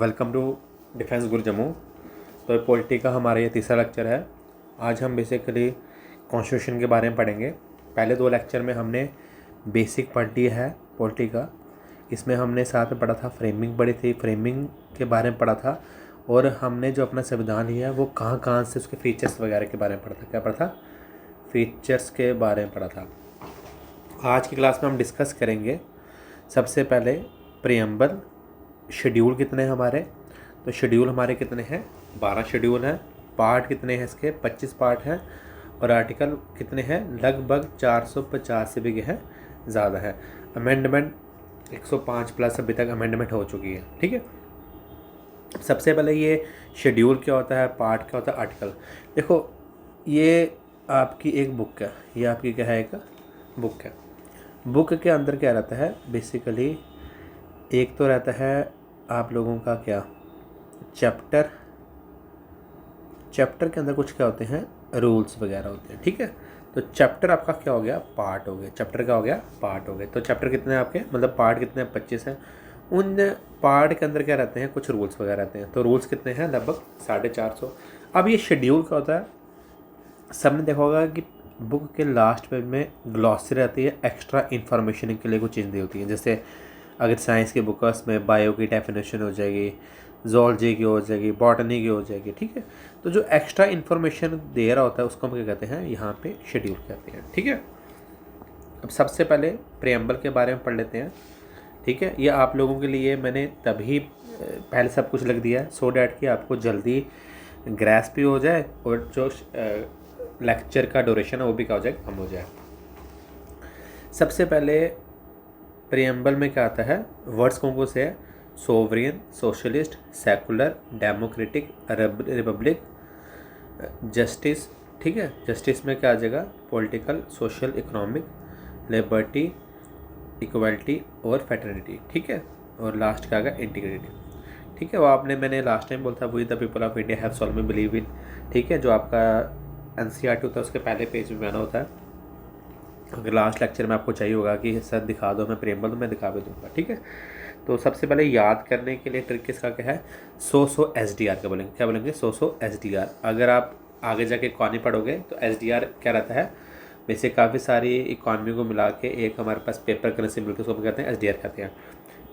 Welcome to defence गुरु जम्मू। तो polity का हमारा ये तीसरा लेक्चर है। आज हम बेसिकली कॉन्स्टिट्यूशन के बारे में पढ़ेंगे। पहले दो लेक्चर में हमने बेसिक पढ़ लिया है पॉलिटी का। इसमें हमने साथ में पढ़ा था फ्रेमिंग पढ़ी थी, फ्रेमिंग के बारे में पढ़ा था, और हमने जो अपना संविधान लिया है वो कहाँ कहाँ से उसके फीचर्स वगैरह के बारे में पढ़ा था। क्या पढ़ा था? फीचर्स के बारे में पढ़ा था। आज की क्लास में हम डिस्कस करेंगे सबसे पहले प्रीएम्बल। शेड्यूल कितने हैं हमारे? तो शेड्यूल हमारे कितने हैं? 12 शेड्यूल हैं। पार्ट कितने हैं इसके? 25 पार्ट हैं। और आर्टिकल कितने हैं? लगभग 450 से भी है, ज़्यादा है। अमेंडमेंट 105 प्लस अभी तक अमेंडमेंट हो चुकी है। ठीक है। सबसे पहले ये शेड्यूल क्या होता है, पार्ट क्या होता है, आर्टिकल। देखो, ये आपकी एक बुक है, ये आपकी क्या है? एक बुक है। बुक के अंदर क्या रहता है बेसिकली? एक तो रहता है आप लोगों का क्या, चैप्टर के अंदर कुछ क्या होते हैं, रूल्स वगैरह होते हैं। ठीक है। तो चैप्टर आपका क्या हो गया? पार्ट हो गया। चैप्टर क्या हो गया? पार्ट हो गए। तो चैप्टर कितने हैं आपके, मतलब पार्ट कितने हैं? 25 हैं। उन पार्ट के अंदर क्या रहते हैं? कुछ रूल्स वगैरह रहते हैं। तो रूल्स कितने हैं? लगभग 450। अब ये शेड्यूल क्या होता है? सबने देखा होगा कि बुक के लास्ट पेज में ग्लॉसरी रहती है, एक्स्ट्रा इन्फॉर्मेशन के लिए कुछ चीज़ दी होती है। जैसे अगर साइंस की बुक है उसमें बायो की डेफिनेशन हो जाएगी, जोलॉजी की हो जाएगी, बॉटनी की हो जाएगी। ठीक है। तो जो एक्स्ट्रा इन्फॉर्मेशन दे रहा होता है उसको हम क्या कहते हैं? यहाँ पे शेड्यूल कहते हैं। ठीक है। अब सबसे पहले प्रीएम्बल के बारे में पढ़ लेते हैं। ठीक है। ये आप लोगों के लिए मैंने तभी पहले सब कुछ लिख दिया है सो डैट कि आपको जल्दी ग्रैस्प भी हो जाए और जो लेक्चर का ड्यूरेशन है वो भी क्या हो जाए, कम हो जाए। सबसे पहले प्रीएम्बल में क्या आता है? वर्ड्स कौन से है? Sovereign, socialist, secular, democratic, Republic, justice. ठीक है। जस्टिस में क्या आ जाएगा? Political, social, economic, liberty, equality और फ्रेटर्निटी। ठीक है। और लास्ट का आ गया इंटीग्रिटी। ठीक है। वो मैंने लास्ट टाइम बोला था, वही the people of India have Solomon believe in. ठीक है। जो आपका एनसीईआरटी होता है उसके पहले पेज में बना होता है। अगर लास्ट लेक्चर में आपको चाहिए होगा कि सर दिखा दो मैं प्रीएम्बल, तो मैं दिखा भी दूंगा। ठीक है। तो सबसे पहले याद करने के लिए ट्रिक किसका क्या है? 100 SDR का बोलेंगे। क्या बोलेंगे? 100 SDR। अगर आप आगे जाके इकॉनमी पढ़ोगे तो SDR क्या रहता है? वैसे काफ़ी सारी इकॉनमी को मिला के एक हमारे पास पेपर करेंसी मिलती है, उसको हम कहते हैं SDR कहते हैं।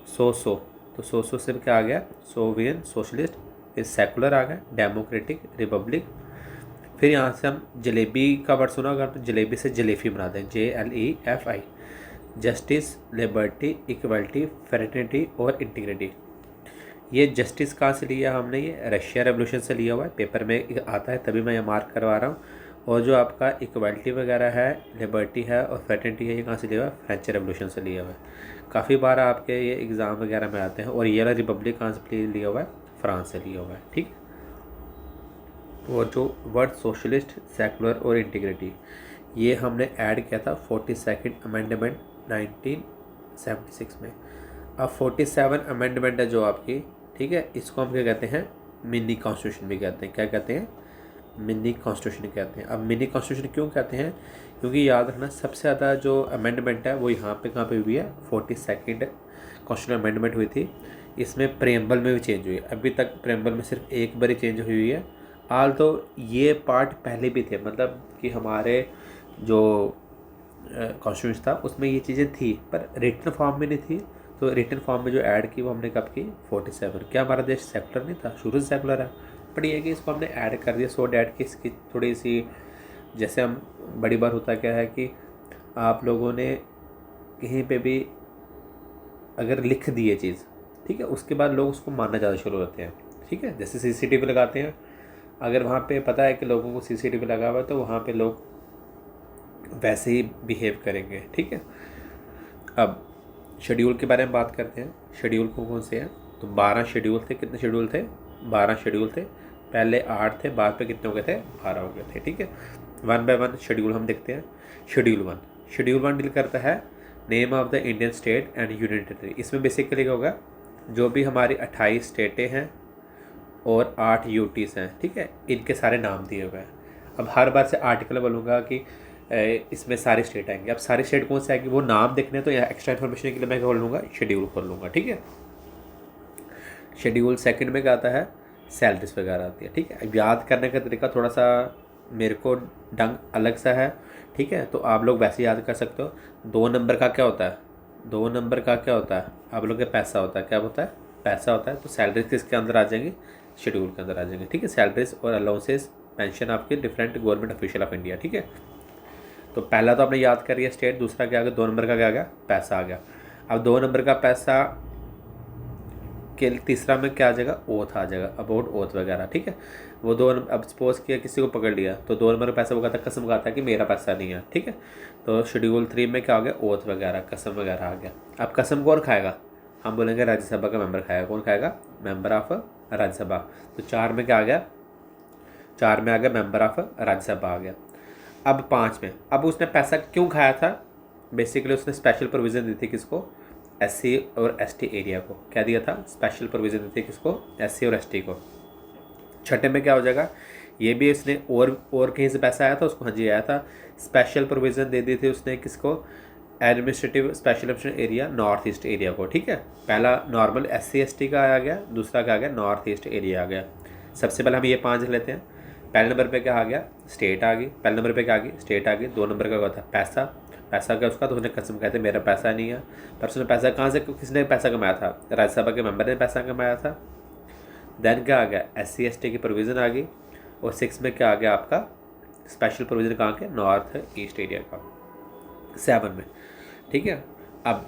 100 तो 100 से क्या आ गया? सोवियन, सोशलिस्ट, फिर सेकुलर आ गया, डेमोक्रेटिक, रिपब्लिक। फिर यहाँ से हम जलेबी का वर्ड सुना होगा तो जलेबी से जलेफी बना दें, JLEFI। Justice, liberty, equality, fraternity और इंटीग्रिटी। ये जस्टिस कहाँ से लिया हमने? ये रशिया रेवोल्यूशन से लिया हुआ है, पेपर में आता है तभी मैं ये मार्क करवा रहा हूँ। और जो आपका इक्वलिटी वगैरह है, लिबर्टी है और फ्रेटर्निटी है, ये कहाँ से लिया हुआ है? फ्रेंच रेवोल्यूशन से लिया हुआ है। काफ़ी बार आपके ये एग्ज़ाम वगैरह में आते हैं। और ये वाला रिपब्लिक कहाँ से लिया हुआ है? फ्रांस से लिया हुआ है। ठीक। और जो वर्ड सोशलिस्ट, सेकुलर और इंटीग्रिटी, ये हमने ऐड किया था 42nd अमेंडमेंट 1976 में। अब 47 अमेंडमेंट है जो आपकी, ठीक है, इसको हम क्या कहते हैं? मिनी कॉन्स्टिट्यूशन भी कहते हैं। क्या कहते हैं? मिनी कॉन्स्टिट्यूशन कहते हैं। अब मिनी कॉन्स्टिट्यूशन क्यों कहते हैं? क्योंकि याद रखना सबसे ज़्यादा जो अमेंडमेंट है वो यहाँ पे कहाँ पे हुई है? 42nd कॉन्स्टिट्यूशन अमेंडमेंट हुई थी। इसमें प्रीएम्बल में भी चेंज हुई है। अभी तक प्रीएम्बल में सिर्फ एक बार ही चेंज हुई है। आल तो ये पार्ट पहले भी थे, मतलब कि हमारे जो कॉन्स्टिट्यूशन था उसमें ये चीज़ें थी पर रिटन फॉर्म में नहीं थी। तो रिटन फॉर्म में जो ऐड की वो हमने कब की? 47। क्या हमारा देश सेकुलर नहीं था? शुरू से सेकुलर है, बट ये कि इसको हमने ऐड कर दिया सो डैट कि इसकी थोड़ी सी, जैसे हम बड़ी बार होता क्या है कि आप लोगों ने कहीं पे भी अगर लिख दी ये चीज़, ठीक है, उसके बाद लोग उसको मानना ज़्यादा शुरू होते हैं। ठीक है। जैसे CCTV लगाते हैं, अगर वहाँ पे पता है कि लोगों को CCTV लगा हुआ है तो वहाँ पे लोग वैसे ही बिहेव करेंगे। ठीक है। अब शेड्यूल के बारे में बात करते हैं। शेड्यूल कौन से हैं? तो 12 शेड्यूल थे। कितने शेड्यूल थे? 12 शेड्यूल थे। पहले 8 थे, बाद पे कितने हो गए थे? 12 हो गए थे। ठीक है। 1 बाय 1 शेड्यूल हम देखते हैं। शेड्यूल 1 डील करता है name of the Indian state and union territory. इसमें बेसिकली क्या होगा? जो भी हमारी 28 स्टेटें हैं और 8 यूटीज़ हैं, ठीक है, इनके सारे नाम दिए हुए हैं। अब हर बार से आर्टिकल बोलूँगा कि इसमें सारे स्टेट आएंगे। अब सारे स्टेट कौन से आएंगे वो नाम देखने, तो यहाँ एक्स्ट्रा इन्फॉर्मेशन के लिए मैं खोल लूँगा, शेड्यूल खोल लूँगा। ठीक है। शेड्यूल सेकंड में क्या आता है, सैलरीज वगैरह आती है। ठीक है, अब याद करने का तरीका थोड़ा सा मेरे को ढंग अलग सा है। ठीक है, तो आप लोग वैसे याद कर सकते हो। 2 नंबर का क्या होता है, 2 नंबर का क्या होता है, आप लोग के पैसा होता है, क्या होता है, पैसा होता है। तो सैलरीज किसके अंदर आ जाएंगी, शेड्यूल के अंदर आ जाएंगे। ठीक है, सैलरीज और अलाउंसेस पेंशन आपके different government official of India. ठीक है, तो पहला तो आपने याद कर लिया स्टेट, दूसरा क्या आ गया, 2 नंबर का क्या आ गया, पैसा आ गया। अब 2 नंबर का पैसा के तीसरा में क्या आ जाएगा, ओथ आ जाएगा, अबाउट ओथ वगैरह। ठीक है, वो 2 अब सपोज किया किसी को पकड़ लिया तो 2 नंबर का पैसा वो कहता है, कसम खाता है कि मेरा पैसा नहीं है। ठीक है, तो शेड्यूल 3 में क्या हो गया, ओथ वगैरह, कसम वगैरह आ गया। अब कसम कौन खाएगा, हम बोलेंगे राज्यसभा का मेंबर खाएगा। कौन खाएगा, मेंबर ऑफ राज्यसभा। तो 4 में क्या आ गया, 4 में आ गया मेंबर ऑफ राज्यसभा आ गया। अब 5 में, अब उसने पैसा क्यों खाया था, बेसिकली उसने स्पेशल प्रोविज़न दी थी किसको, एससी और एसटी एरिया को। क्या दिया था, स्पेशल प्रोविज़न दी थी किसको, एससी और एसटी को। छठे में क्या हो जाएगा, ये भी इसने और कहीं से पैसा आया था उसको, हाँ जी आया था, स्पेशल प्रोविज़न दे दी थी उसने किसको, administrative special area north east area को। ठीक है, पहला नॉर्मल एससी एसटी का आ गया, दूसरा क्या आ गया, नॉर्थ ईस्ट एरिया आ गया। सबसे पहले हम ये 5 लेते हैं। पहले नंबर पे क्या आ गया, स्टेट आ गई, पहले नंबर पे क्या आ गई, स्टेट आ गई। 2 नंबर का क्या था, पैसा, पैसा क्या उसका, तो उसने कसम कहते मेरा पैसा नहीं है। पर उसने पैसा कहाँ से, किसने पैसा कमाया था, राज्यसभा के मेंबर ने पैसा कमाया था। देन क्या आ गया, एससी एसटी की प्रोविज़न आ गई। और 6 में क्या आ गया आपका, स्पेशल प्रोविज़न कहाँ के, नॉर्थ ईस्ट एरिया का। 7 में, ठीक है, अब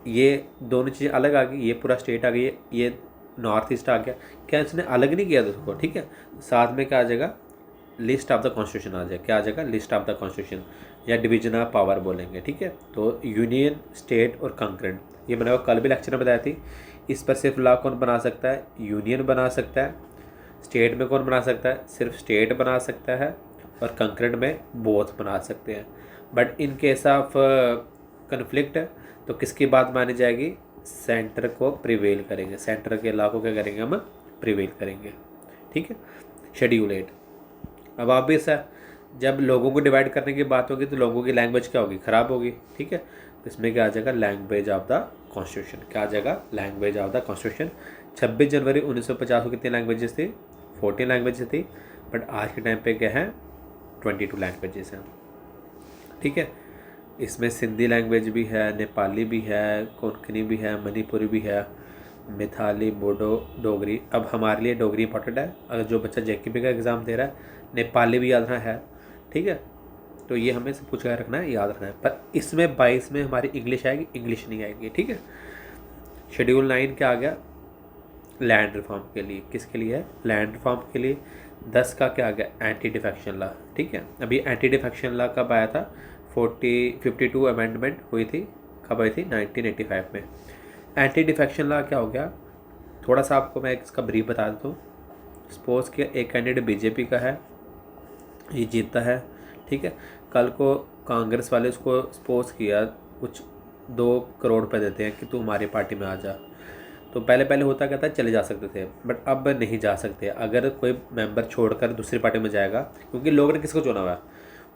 ये दोनों चीज़ें अलग आ गई, ये पूरा स्टेट आ गई, ये नॉर्थ ईस्ट आ गया। क्या इसने अलग नहीं किया उसको। ठीक है, साथ में क्या आ जाएगा, लिस्ट ऑफ द कॉन्स्टिट्यूशन आ जाएगा। क्या आ जाएगा, लिस्ट ऑफ द कॉन्स्टिट्यूशन या डिवीजन ऑफ पावर बोलेंगे। ठीक है, तो यूनियन, स्टेट और कंकरेंट, ये मैंने कल भी लेक्चर में बताया थी। इस पर सिर्फ लॉ कौन बना सकता है, यूनियन बना सकता है। स्टेट में कौन बना सकता है, सिर्फ स्टेट बना सकता है। और कंकरेंट में बोथ बना सकते हैं। But in case of conflict तो किसकी बात मानी जाएगी, सेंटर को प्रिवेल करेंगे, सेंटर के लॉ को क्या करेंगे हम, प्रिवेल करेंगे। ठीक है, शेड्यूल 8। अब ऑब्वियस है, जब लोगों को डिवाइड करने की बात होगी तो लोगों की लैंग्वेज क्या होगी, ख़राब होगी। ठीक है, तो इसमें क्या आ जाएगा, लैंग्वेज ऑफ द कॉन्स्टिट्यूशन। क्या आ जाएगा, लैंग्वेज ऑफ द कॉन्स्टिट्यूशन। 26 जनवरी 1950 को कितनी लैंग्वेजेस थी, 14 लैंग्वेजेस थी। बट आज के टाइम पे क्या है, 22 लैंग्वेजेस हैं। ठीक है, इसमें सिंधी लैंग्वेज भी है, नेपाली भी है, कोंकणी भी है, मणिपुरी भी है, मिथाली, बोडो, डोगरी। अब हमारे लिए डोगरी इंपॉर्टेंट है, अगर जो बच्चा जेकेपी का एग्ज़ाम दे रहा है, नेपाली भी याद रखना है। ठीक है, तो ये हमें सब कुछ रखना है, याद रखना है। पर इसमें 22 में हमारी इंग्लिश आएगी, इंग्लिश नहीं आएगी। ठीक है, शेड्यूल 9 क्या आ गया, लैंड रिफॉर्म के लिए, किसके लिए है, लैंड रिफॉर्म के लिए। 10 का क्या आ गया, एंटी डिफेक्शन लॉ। ठीक है, अभी एंटी डिफेक्शन लॉ कब आया था, 52 अमेंडमेंट हुई थी, कब आई थी, 1985 में। एंटी डिफेक्शन लॉ क्या हो गया, थोड़ा सा आपको मैं इसका ब्रीफ बता देता हूँ। सपोज किया एक कैंडिडेट बीजेपी का है, ये जीतता है। ठीक है, कल को कांग्रेस वाले उसको सपोज किया कुछ 2 करोड़ रुपए देते हैं कि तू हमारी पार्टी में आ जा। तो पहले पहले होता क्या था, चले जा सकते थे, बट अब नहीं जा सकते। अगर कोई मेंबर छोड़कर दूसरी पार्टी में जाएगा, क्योंकि लोगों ने किसको चुना हुआ है,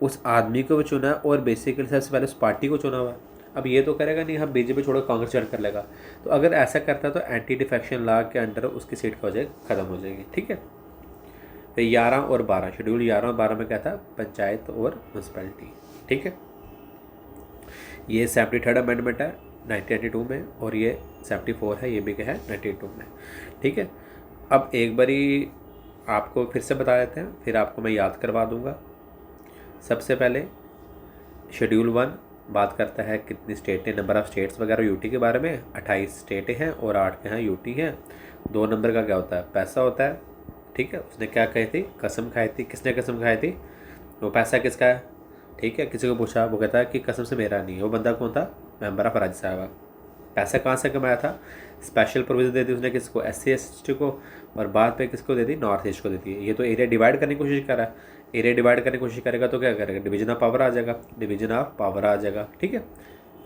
उस आदमी को भी चुना है और बेसिकली सबसे पहले उस पार्टी को चुना हुआ है। अब ये तो करेगा नहीं हम बीजेपी छोड़कर कांग्रेस ज्वाइन कर लेगा। तो अगर ऐसा करता है तो एंटी डिफेक्शन लॉ के अंडर उसकी सीट क्या हो जाएगी, ख़त्म हो जाएगी। ठीक है, तो 11 और 12, शेड्यूल 11 और 12 में क्या था, पंचायत और म्यूनसिपैलिटी। ठीक है, ये 73rd अमेंडमेंट है 1992 में, और ये 74 है, ये भी क्या है 92 में। ठीक है, अब एक बारी आपको फिर से बता देते हैं, फिर आपको मैं याद करवा दूंगा। सबसे पहले शेड्यूल 1 बात करता है कितनी स्टेटें, नंबर ऑफ़ स्टेट्स वगैरह यूटी के बारे में। 28 स्टेटें हैं और 8 के हैं यूटी हैं। 2 नंबर का क्या होता है, पैसा होता है। ठीक है, उसने क्या कही थी, कसम खाई थी। किसने कसम खाई थी, वो पैसा किसका है। ठीक है, किसी को पूछा, वो कहता है कि कसम से मेरा नहीं है। वो बंदा कौन था, मेंबर ऑफ राज्यसभा। पैसा कहाँ से कमाया था, स्पेशल प्रोविजन दे दी उसने किसको, एससी एसटी को, और बाद पे किसको दे दी, नॉर्थ ईस्ट को दे दी। ये तो एरिया डिवाइड करने की कोशिश कर रहा है। एरिया डिवाइड करने की कोशिश करेगा तो क्या करेगा, डिवीजन ऑफ पावर आ जाएगा, डिवीजन ऑफ पावर आ जाएगा। ठीक है,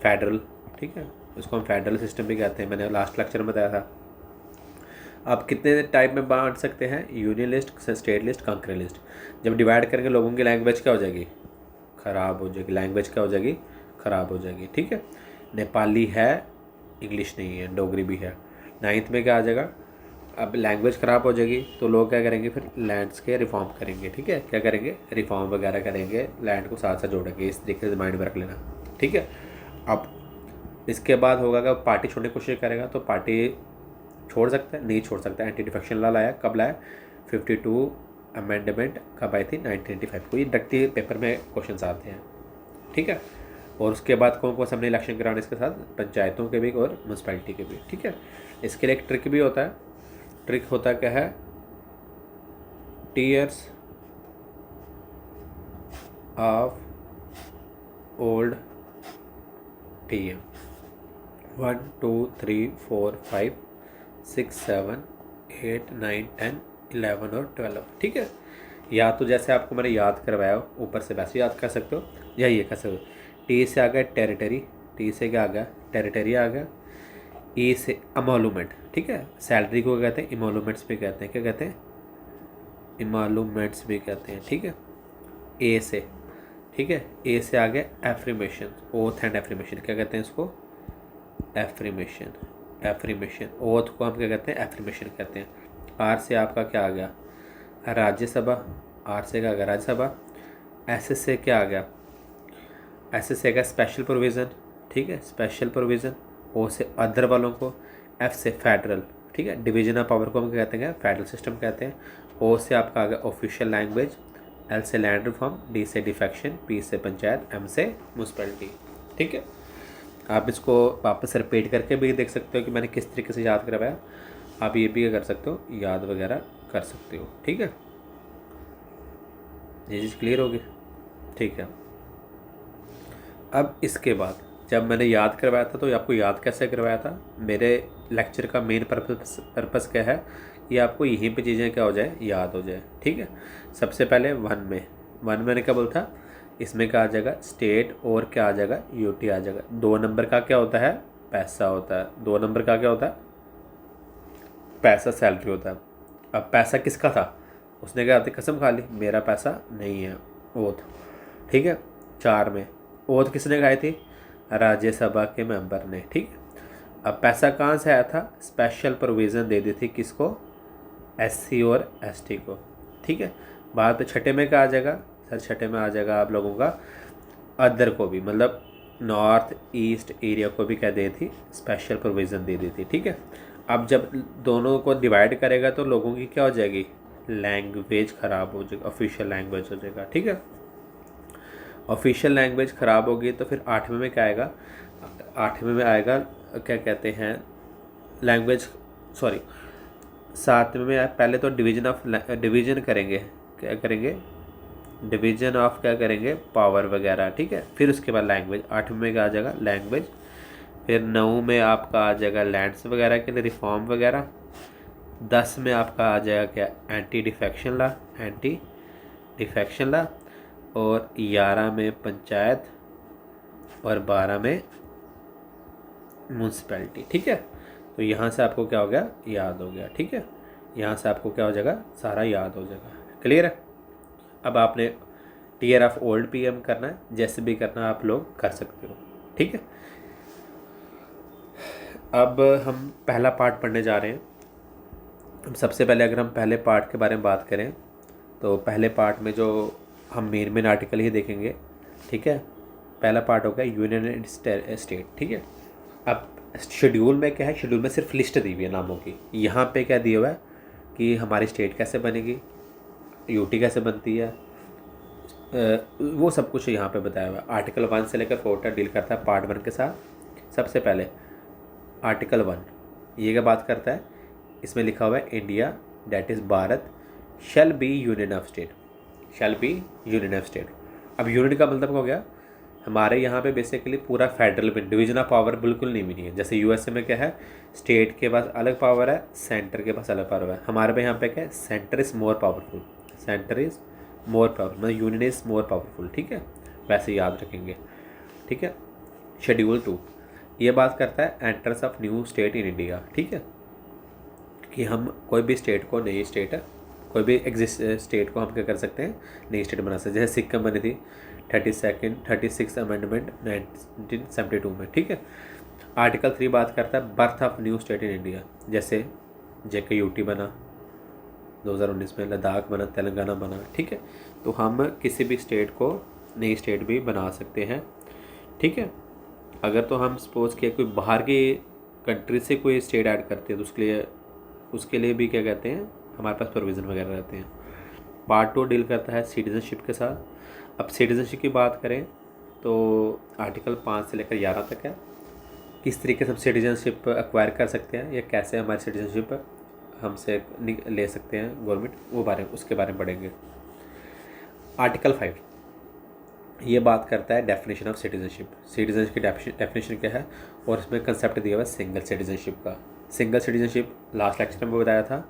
फेडरल। ठीक है, उसको हम फेडरल सिस्टम भी कहते हैं, मैंने लास्ट लेक्चर में बताया था। आप कितने टाइप में बांट सकते हैं, union list, state list, concurrent list. जब डिवाइड करेंगे लोगों की लैंग्वेज क्या हो जाएगी, ख़राब हो जाएगी, लैंग्वेज क्या हो जाएगी, ख़राब हो जाएगी। ठीक है, नेपाली है, इंग्लिश नहीं है, डोगरी भी है। 9th में क्या आ जाएगा, अब लैंग्वेज ख़राब हो जाएगी तो लोग क्या करेंगे, फिर लैंड्स के रिफॉर्म करेंगे। ठीक है, क्या करेंगे, रिफॉर्म वगैरह करेंगे, लैंड को साथ साथ जोड़ेंगे। इस तरीके से माइंड में रख लेना। ठीक है, अब इसके बाद होगा कि पार्टी छोड़ने की कोशिश करेगा तो पार्टी छोड़ सकता है, नहीं छोड़ सकता। एंटी डिफेक्शन लॉ लाया, कब लाया, 52 अमेंडमेंट कब आई थी, 1995 को। ये डायरेक्टली पेपर में क्वेश्चन आते हैं। ठीक है, और उसके बाद कौन कौन से हमने इलेक्शन कराने इसके साथ, पंचायतों के भी और म्यूनसिपैलिटी के भी। ठीक है, इसके लिए एक ट्रिक भी होता है। ट्रिक होता क्या है, टीयर्स ऑफ ओल्ड पीएम 1 2 3 4 5 6 7 8 9 10 11 और 12। ठीक है, या तो जैसे आपको मैंने याद करवाया हो ऊपर से वैसे याद कर सकते हो, या ये कर सकते हो। टी से आ गया टेरिटरी, टी से क्या आ गया, टेरिटरी आ गया। ई से अमोलूमेंट। ठीक है, सैलरी को कहते हैं इमोलूमेंट्स भी कहते हैं, क्या कहते हैं, इमोलूमेंट्स भी कहते हैं। ठीक है, ए से, ठीक है, ए से आ गया एफ्रीमेशन, ओथ एंड एफ्रीमेशन, क्या कहते हैं इसको, एफ्रीमेशन। एफ्रीमेशन, ओथ को हम क्या कहते हैं, एफ्रीमेशन कहते हैं। आर से आपका क्या आ गया, राज्यसभा, आर से क्या आ गया, राज्यसभा। एस से क्या आ गया, एस से क्या, स्पेशल प्रोविज़न। ठीक है, स्पेशल प्रोविज़न। ओ से अदर वालों को, एफ से फेडरल। ठीक है, डिवीजन ऑफ पावर को हम क्या कहते हैं, फेडरल सिस्टम कहते हैं। ओ से आपका आ गया ऑफिशियल लैंग्वेज, एल से लैंड रिफॉर्म, डी से डिफेक्शन, पी से पंचायत, एम से म्यूनसिपैलिटी। ठीक है, आप इसको वापस रिपीट करके भी देख सकते हो कि मैंने किस तरीके से याद करवाया। आप ये भी कर सकते हो, याद वगैरह कर सकते हो। ठीक है, ये चीज़ क्लियर होगी। ठीक है, अब इसके बाद जब मैंने याद करवाया था तो आपको याद कैसे करवाया था, मेरे लेक्चर का मेन पर्पस क्या है, ये आपको यहीं पे चीज़ें क्या हो जाए, याद हो जाए। ठीक है, सबसे पहले वन में मैंने क्या बोला था, इसमें क्या आ जाएगा, स्टेट और क्या आ जाएगा, यूटी आ जाएगा। 2 नंबर का क्या होता है, पैसा होता है। 2 नंबर का क्या होता है, पैसा, सैलरी होता है। अब पैसा किसका था, उसने क्या आती कसम खा ली, मेरा पैसा नहीं है, ओथ। ठीक है, 4 में ओथ किसने खाई थी, राज्यसभा के मेंबर ने। ठीक है, अब पैसा कहाँ से आया था, स्पेशल प्रोविज़न दे दी थी किसको, एससी और एसटी को। ठीक है, बाद में छठे में क्या आ जाएगा सर, छठे में आ जाएगा आप लोगों का अदर को भी, मतलब नॉर्थ ईस्ट एरिया को भी क्या दे थी, स्पेशल प्रोविज़न दे दी थी। ठीक है, अब जब दोनों को डिवाइड करेगा तो लोगों की क्या हो जाएगी, लैंग्वेज ख़राब हो जाएगी, ऑफिशियल लैंग्वेज हो जाएगा। ठीक है, ऑफिशियल लैंग्वेज ख़राब होगी तो फिर 8वें में क्या आएगा, 8वें में आएगा क्या कहते हैं, लैंग्वेज, सॉरी 7वें में पहले तो डिवीजन करेंगे, क्या करेंगे, डिवीजन ऑफ क्या करेंगे, पावर वगैरह। ठीक है, फिर उसके बाद लैंग्वेज, 8वें में क्या आ जाएगा, लैंग्वेज। फिर 9 में आपका आ जाएगा लैंड्स वगैरह के लिए रिफॉर्म वगैरह। 10 में आपका आ जाएगा क्या, एंटी डिफेक्शन ला, एंटी डिफेक्शन ला। और 11 में पंचायत और 12 में म्यूनसिपैलिटी। ठीक है, तो यहाँ से आपको क्या हो गया, याद हो गया। ठीक है, यहाँ से आपको क्या हो जाएगा, सारा याद हो जाएगा। क्लियर है, अब आपने टीयर ऑफ ओल्ड पीएम करना है, जैसे भी करना आप लोग कर सकते हो। ठीक है, अब हम पहला पार्ट पढ़ने जा रहे हैं। अब सबसे पहले अगर हम पहले पार्ट के बारे में बात करें तो पहले पार्ट में जो हम मेन आर्टिकल ही देखेंगे। ठीक है, पहला पार्ट हो गया यूनियन एंड स्टेट। ठीक है, अब शेड्यूल में क्या है, शेड्यूल में सिर्फ लिस्ट दी हुई है नामों की। यहाँ पे क्या दिया हुआ है कि हमारी स्टेट कैसे बनेगी, यूटी कैसे बनती है, वो सब कुछ यहाँ पे बताया हुआ है। आर्टिकल 1 से लेकर 4 तक डील करता है पार्ट 1 के साथ। सबसे पहले आर्टिकल 1 ये क्या बात करता है, इसमें लिखा हुआ है India that is Bharat shall be union of state, shall be union of state. अब यूनियन का मतलब हो गया, हमारे यहाँ पे बेसिकली पूरा फेडरल में डिवीजन ऑफ पावर बिल्कुल नहीं मिली है। जैसे यूएसए में क्या है, स्टेट के पास अलग पावर है, सेंटर के पास अलग पावर है। हमारे पे यहाँ पे क्या है, centre is more powerful, centre is more powerful, मतलब यूनियन इज़ मोर पावरफुल। ठीक है, वैसे याद रखेंगे। ठीक है, शेड्यूल 2 ये बात करता है entrance of new state in India. ठीक है, कि हम कोई भी स्टेट को, नई स्टेट है, कोई भी एग्जिस्ट स्टेट को हम क्या कर सकते हैं, नई स्टेट बना सकते हैं। जैसे सिक्किम बनी थी 36 अमेंडमेंट 1972 में। ठीक है, आर्टिकल 3 बात करता है birth of new state in India. जैसे JK UT बना 2019 में, लद्दाख बना, तेलंगाना बना, ठीक है। तो हम किसी भी स्टेट को नई स्टेट भी बना सकते हैं, ठीक है। अगर तो हम सपोज किया कोई बाहर की कंट्री से कोई स्टेट ऐड करते हैं तो उसके लिए भी क्या कहते हैं, हमारे पास प्रोविज़न वगैरह रहते हैं। पार्ट 2 डील करता है सिटीज़नशिप के साथ। अब सिटीज़नशिप की बात करें तो आर्टिकल 5 से लेकर 11 तक है, किस तरीके से हम सिटीज़नशिप एक्वायर कर सकते हैं या कैसे हमारी सिटीज़नशिप हमसे ले सकते हैं गवर्नमेंट, उसके बारे में पढ़ेंगे। आर्टिकल 5 ये बात करता है डेफिनेशन ऑफ सिटीज़नशिप। सिटीज़नशिप की डेफिनेशन क्या है, और इसमें कंसेप्ट दिया हुआ है सिंगल सिटीज़नशिप का। सिंगल सिटीज़नशिप लास्ट लेक्चर में बताया था,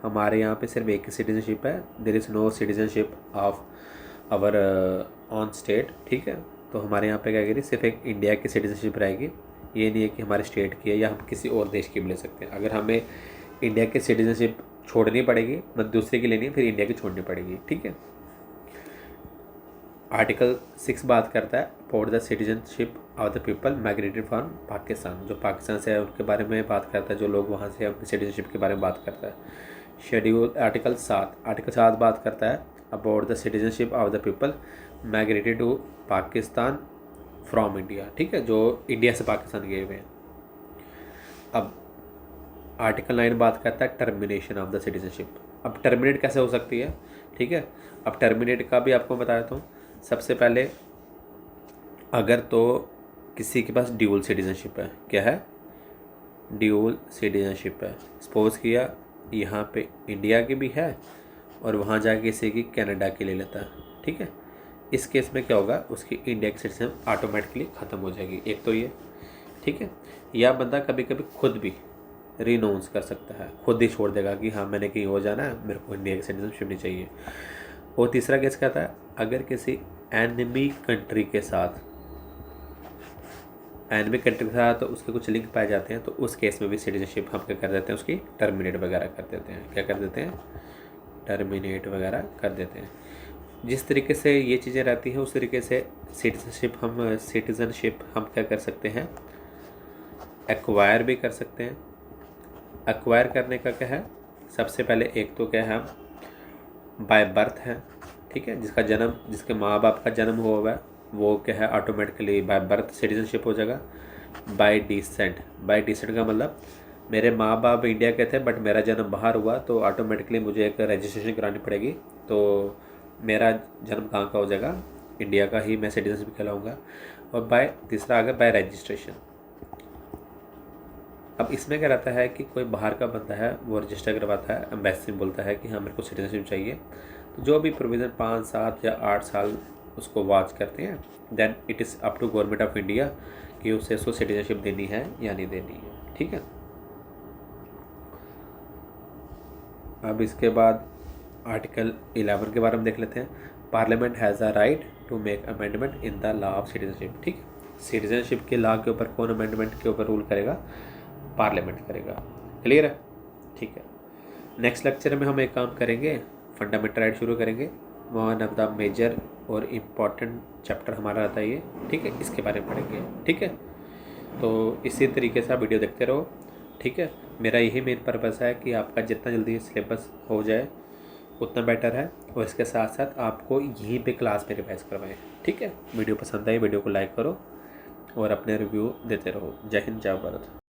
हमारे यहाँ पे सिर्फ एक ही सिटीज़नशिप है, there is no citizenship of our own state, ठीक है। तो हमारे यहाँ पे क्या करें, सिर्फ एक इंडिया की सिटीज़नशिप रहेगी। ये नहीं है कि हमारे स्टेट की है या हम किसी और देश की भी ले सकते हैं। अगर हमें इंडिया की सिटीज़नशिप छोड़नी पड़ेगी, मतलब दूसरे की लेनी है, फिर इंडिया की छोड़नी पड़ेगी, ठीक है। आर्टिकल 6 बात करता है about the citizenship of the people migrated from Pakistan. जो पाकिस्तान से है उनके बारे में बात करता है, जो लोग वहाँ से अपनी सिटीजनशिप के बारे में बात करता है। शेड्यूल आर्टिकल 7 बात करता है about the citizenship of the people migrated to Pakistan from India, ठीक है, जो इंडिया से पाकिस्तान गए हुए हैं। अब आर्टिकल 9 बात करता है टर्मिनेशन ऑफ द सिटीजनशिप। अब टर्मिनेट कैसे हो सकती है, ठीक है। अब टर्मिनेट का भी आपको बताया तो सबसे पहले अगर तो किसी के पास ड्यूल सिटीजनशिप है, क्या है, ड्यूल सिटीजनशिप है, सपोज किया यहाँ पे इंडिया की भी है और वहाँ जाके किसी की कनाडा की ले लेता है, ठीक है। इस केस में क्या होगा, उसकी इंडिया की सिटीजनशिप ऑटोमेटिकली ख़त्म हो जाएगी, एक तो ये, ठीक है। या बंदा कभी कभी खुद भी रिनाउंस कर सकता है, खुद ही छोड़ देगा कि हाँ मैंने कहीं हो जाना है, मेरे को इंडिया की सिटीजनशिप नहीं चाहिए। और तीसरा केस क्या था, अगर किसी एनिमी कंट्री के साथ तो उसके कुछ लिंक पाए जाते हैं, तो उस केस में भी सिटीजनशिप हम क्या कर देते हैं, उसकी टर्मिनेट वगैरह कर देते हैं। क्या कर देते हैं, टर्मिनेट वगैरह कर देते हैं। जिस तरीके से ये चीज़ें रहती हैं उस तरीके से सिटीजनशिप हम क्या कर सकते हैं, एक्वायर भी कर सकते हैं। एक्वायर करने का क्या है, सबसे पहले एक तो क्या है, बाय बर्थ है, ठीक है, जिसके माँ बाप का जन्म हुआ है वो क्या है, ऑटोमेटिकली बाय बर्थ सिटीजनशिप हो जाएगा। बाय डिसेंट का मतलब मेरे माँ बाप इंडिया के थे बट मेरा जन्म बाहर हुआ, तो ऑटोमेटिकली मुझे एक रजिस्ट्रेशन करानी पड़ेगी, तो मेरा जन्म कहाँ का हो जाएगा, इंडिया का ही, मैं सिटीजनशिप कहलाऊँगा। और तीसरा आ गया बाय रजिस्ट्रेशन। अब इसमें क्या रहता है कि कोई बाहर का बंदा है वो रजिस्टर करवाता है, एम्बेसी में बोलता है कि हाँ मेरे को सिटीजनशिप चाहिए, तो जो भी प्रोविज़न 5, 7 या 8 साल उसको वॉच करते हैं, then it is up to government of India कि उसको सिटीजनशिप देनी है या नहीं देनी है, ठीक है। अब इसके बाद आर्टिकल 11 के बारे में देख लेते हैं। Parliament has a right to make amendment in the law of citizenship, ठीक है। सिटीजनशिप के लॉ के ऊपर कौन अमेंडमेंट के ऊपर रूल करेगा, पार्लियामेंट करेगा, क्लियर है, ठीक है। नेक्स्ट लेक्चर में हम एक काम करेंगे, फंडामेंटल राइट शुरू करेंगे। वन ऑफ द मेजर और इम्पॉर्टेंट चैप्टर हमारा रहता है ये, ठीक है, इसके बारे में पढ़ेंगे, ठीक है। तो इसी तरीके से आप वीडियो देखते रहो, ठीक है। मेरा यही मेन पर्पस है कि आपका जितना जल्दी सिलेबस हो जाए उतना बेटर है, और इसके साथ साथ आपको यहीं पे क्लास में रिवाइज करवाएं, ठीक है। वीडियो पसंद आई वीडियो को लाइक करो और अपने रिव्यू देते रहो। जय हिंद, जय भारत।